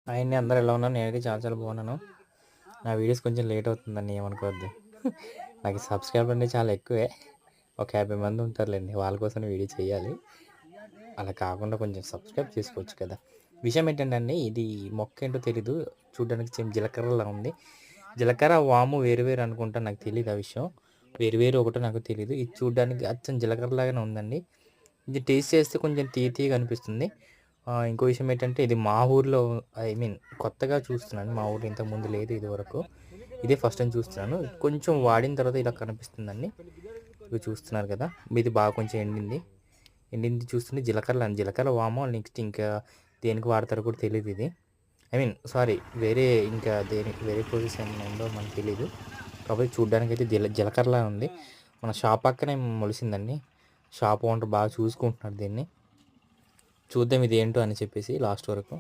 ఆయన్ని అందరూ ఎలా ఉన్నారు? నేనైతే చాలా చాలా బాగున్నాను. నా వీడియోస్ కొంచెం లేట్ అవుతుందండి, ఏమనుకోవద్దు. నాకు సబ్స్క్రైబర్ అంటే చాలా ఎక్కువే. ఒక 50 మంది ఉంటారులేండి, వాళ్ళ కోసం వీడియో చేయాలి. అలా కాకుండా కొంచెం సబ్స్క్రైబ్ చేసుకోవచ్చు కదా. విషయం ఏంటంటే అండి, ఇది మొక్క ఏంటో తెలీదు. చూడడానికి సేమ్ జీలకర్రలా ఉంది. జీలకర్ర వాము వేరు వేరు అనుకుంటా, నాకు తెలియదు ఆ విషయం. వేరు వేరు ఒకటో నాకు తెలియదు. ఇది చూడడానికి అచ్చం జీలకర్రలాగానే ఉందండి. ఇది టేస్ట్ చేస్తే కొంచెం తీయగా అనిపిస్తుంది. ఇంకో విషయం ఏంటంటే, ఇది మా ఊర్లో, ఐ మీన్ కొత్తగా చూస్తున్నాను. మా ఊర్లో ఇంతకుముందు లేదు ఇదివరకు. ఇదే ఫస్ట్ టైం చూస్తున్నాను. కొంచెం వాడిన తర్వాత ఇలా కనిపిస్తుందండి. ఇవి చూస్తున్నారు కదా, ఇది బాగా కొంచెం ఎండింది. ఎండింది చూస్తుంటే జీలకర్ర వామో నెక్స్ట్ ఇంకా దేనికి వాడతారో కూడా తెలియదు ఇది. ఐ మీన్ సారీ, వేరే ఇంకా వేరే ప్రాసెస్ ఏమైనా ఉందో మనకు తెలీదు. కాకపోతే చూడ్డానికైతే జీలకర్రలా ఉంది. మన షాప్ పక్కనే మొలిసిందండి. షాప్ ఓనర్ బాగా చూసుకుంటున్నాడు దీన్ని. చూద్దాం ఇది ఏంటో అని చెప్పేసి లాస్ట్ వరకు.